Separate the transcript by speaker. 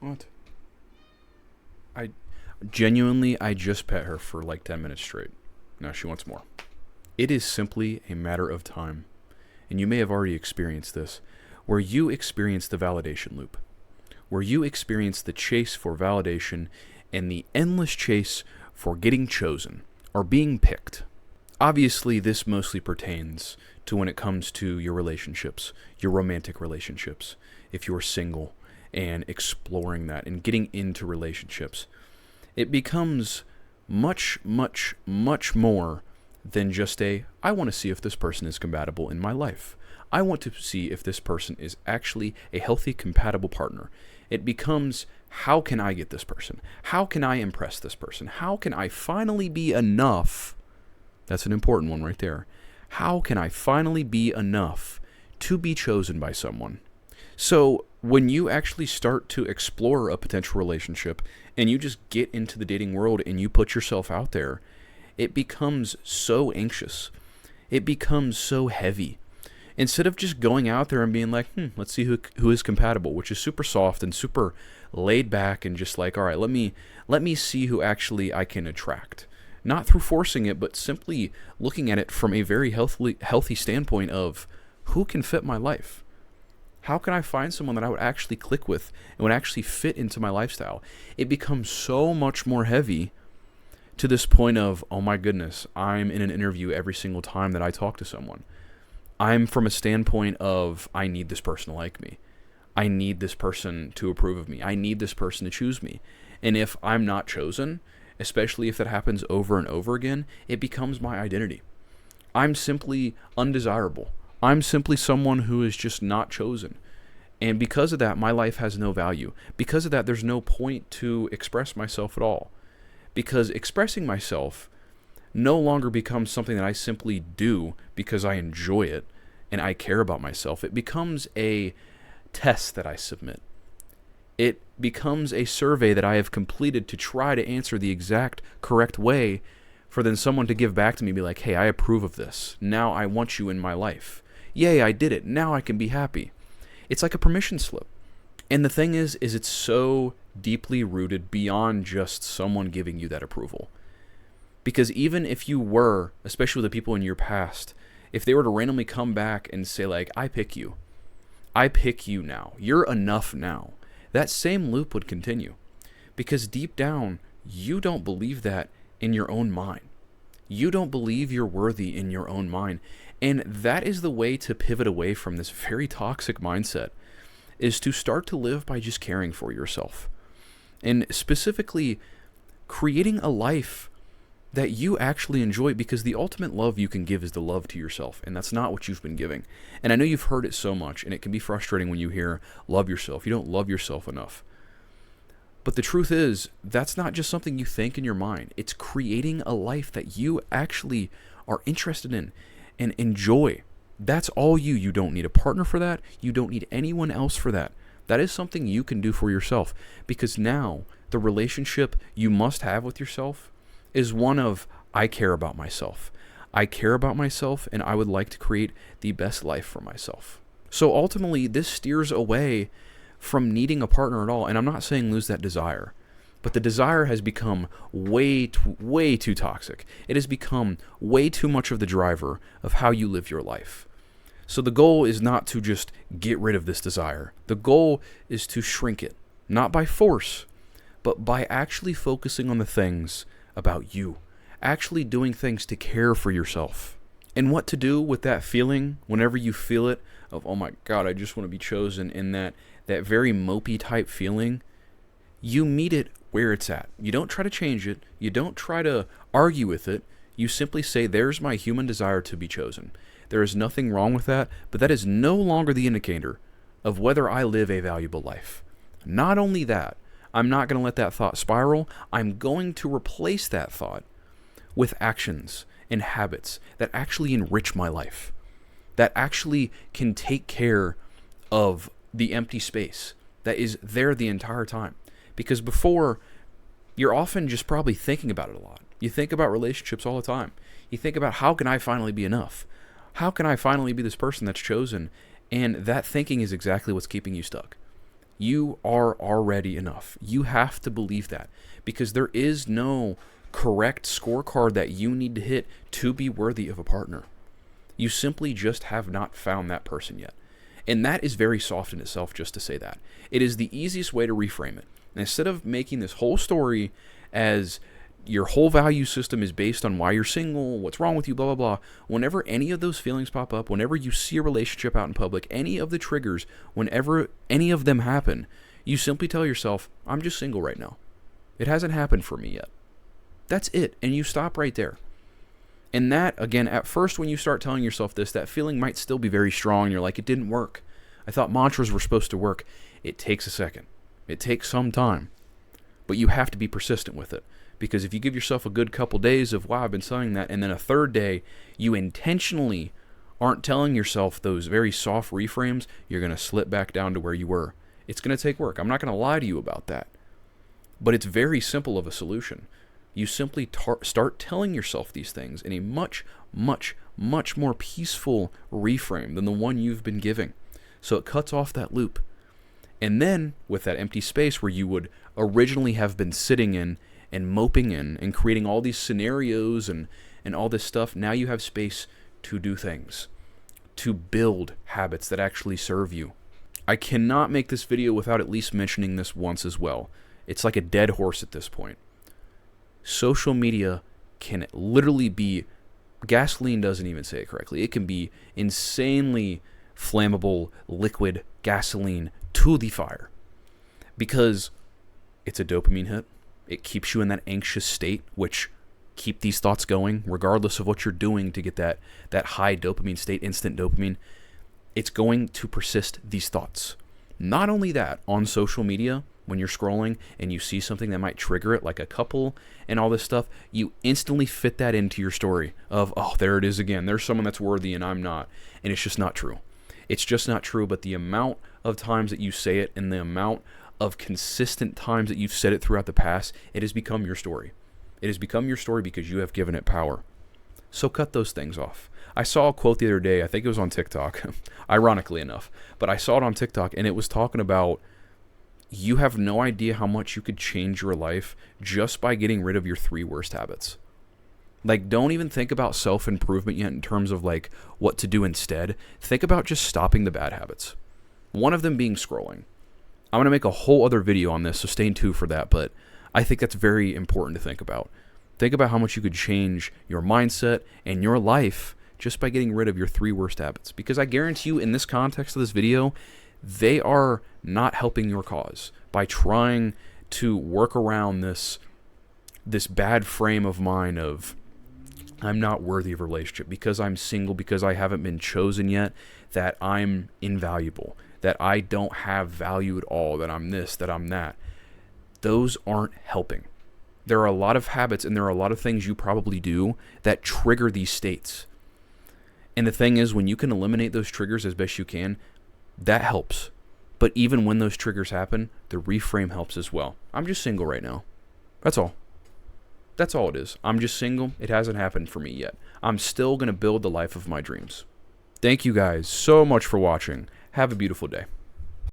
Speaker 1: What? I genuinely, I just pet her for like 10 minutes straight. Now she wants more. It is simply a matter of time, and you may have already experienced this, where you experience the validation loop, where you experience the chase for validation and the endless chase for getting chosen or being picked. Obviously, this mostly pertains to when it comes to your relationships, your romantic relationships, if you're single and exploring that and getting into relationships. It becomes much, much, much more than just I want to see if this person is compatible in my life. I want to see if this person is actually a healthy, compatible partner. It becomes, how can I get this person? How can I impress this person? How can I finally be enough? That's an important one right there. How can I finally be enough to be chosen by someone? So when you actually start to explore a potential relationship and you just get into the dating world and you put yourself out there, it becomes so anxious. It becomes so heavy. Instead of just going out there and being like, let's see who is compatible, which is super soft and super laid back and just like, all right, let me see who actually I can attract. Not through forcing it, but simply looking at it from a very healthy standpoint of who can fit my life. How can I find someone that I would actually click with and would actually fit into my lifestyle? It becomes so much more heavy to this point of, oh my goodness, I'm in an interview every single time that I talk to someone. I'm from a standpoint of, I need this person to like me. I need this person to approve of me. I need this person to choose me. And if I'm not chosen, especially if that happens over and over again, it becomes my identity. I'm simply undesirable. I'm simply someone who is just not chosen. And because of that, my life has no value. Because of that, there's no point to express myself at all. Because expressing myself no longer becomes something that I simply do because I enjoy it and I care about myself. It becomes a test that I submit. It becomes a survey that I have completed to try to answer the exact correct way for then someone to give back to me and be like, hey, I approve of this. Now I want you in my life. Yay, I did it. Now I can be happy. It's like a permission slip. And the thing is it's so deeply rooted beyond just someone giving you that approval. Because even if you were, especially with the people in your past, if they were to randomly come back and say like, I pick you now, you're enough now, that same loop would continue. Because deep down, you don't believe that in your own mind. You don't believe you're worthy in your own mind. And that is the way to pivot away from this very toxic mindset, is to start to live by just caring for yourself. And specifically, creating a life that you actually enjoy, because the ultimate love you can give is the love to yourself, and that's not what you've been giving. And I know you've heard it so much, and it can be frustrating when you hear, love yourself. You don't love yourself enough. But the truth is, that's not just something you think in your mind. It's creating a life that you actually are interested in and enjoy. That's all you. You don't need a partner for that. You don't need anyone else for that. That is something you can do for yourself, because now the relationship you must have with yourself is one of, I care about myself. I care about myself, and I would like to create the best life for myself. So ultimately, this steers away from needing a partner at all. And I'm not saying lose that desire, but the desire has become way too toxic. It has become way too much of the driver of how you live your life. So the goal is not to just get rid of this desire. The goal is to shrink it, not by force, but by actually focusing on the things about you, actually doing things to care for yourself. And what to do with that feeling whenever you feel it of, oh my God, I just want to be chosen, in that very mopey type feeling, you meet it where it's at. You don't try to change it. You don't try to argue with it. You simply say, there's my human desire to be chosen. There is nothing wrong with that, but that is no longer the indicator of whether I live a valuable life. Not only that, I'm not going to let that thought spiral. I'm going to replace that thought with actions and habits that actually enrich my life, that actually can take care of the empty space that is there the entire time. Because before, you're often just probably thinking about it a lot. You think about relationships all the time. You think about, how can I finally be enough? How can I finally be this person that's chosen? And that thinking is exactly what's keeping you stuck. You are already enough. You have to believe that, because there is no correct scorecard that you need to hit to be worthy of a partner. You simply just have not found that person yet. And that is very soft in itself, just to say that. It is the easiest way to reframe it. And instead of making this whole story as your whole value system is based on why you're single, what's wrong with you, blah, blah, blah, whenever any of those feelings pop up, whenever you see a relationship out in public, any of the triggers, whenever any of them happen, you simply tell yourself, I'm just single right now. It hasn't happened for me yet. That's it. And you stop right there. And that, again, at first when you start telling yourself this, that feeling might still be very strong. You're like, it didn't work. I thought mantras were supposed to work. It takes a second. It takes some time. But you have to be persistent with it. Because if you give yourself a good couple days of, wow, I've been saying that, and then a third day, you intentionally aren't telling yourself those very soft reframes, you're going to slip back down to where you were. It's going to take work. I'm not going to lie to you about that. But it's very simple of a solution. You simply start telling yourself these things in a much, much, much more peaceful reframe than the one you've been giving. So it cuts off that loop. And then, with that empty space where you would originally have been sitting in and moping in and creating all these scenarios and all this stuff, now you have space to do things, to build habits that actually serve you. I cannot make this video without at least mentioning this once as well. It's like a dead horse at this point. Social media can literally be, gasoline doesn't even say it correctly, it can be insanely flammable liquid gasoline to the fire, because it's a dopamine hit. It keeps you in that anxious state, which keep these thoughts going regardless of what you're doing to get that high dopamine state, instant dopamine. It's going to persist these thoughts. Not only that, on social media, when you're scrolling and you see something that might trigger it, like a couple and all this stuff, you instantly fit that into your story of, oh, there it is again. There's someone that's worthy and I'm not. And it's just not true. It's just not true. But the amount of times that you say it and the amount of consistent times that you've said it throughout the past, it has become your story. It has become your story because you have given it power. So cut those things off. I saw a quote the other day, I think it was on TikTok, ironically enough, but I saw it on TikTok and it was talking about, you have no idea how much you could change your life just by getting rid of your 3 worst habits. Like, don't even think about self-improvement yet in terms of like what to do instead. Think about just stopping the bad habits. One of them being scrolling. I'm going to make a whole other video on this, so stay tuned for that, but I think that's very important to think about. Think about how much you could change your mindset and your life just by getting rid of your 3 worst habits. Because I guarantee you, in this context of this video, they are not helping your cause by trying to work around this bad frame of mind of, I'm not worthy of a relationship because I'm single, because I haven't been chosen yet, that I'm invaluable, that I don't have value at all, that I'm this, that I'm that. Those aren't helping. There are a lot of habits and there are a lot of things you probably do that trigger these states. And the thing is, when you can eliminate those triggers as best you can, that helps. But even when those triggers happen, the reframe helps as well. I'm just single right now. That's all. That's all it is. I'm just single. It hasn't happened for me yet. I'm still going to build the life of my dreams. Thank you guys so much for watching. Have a beautiful day.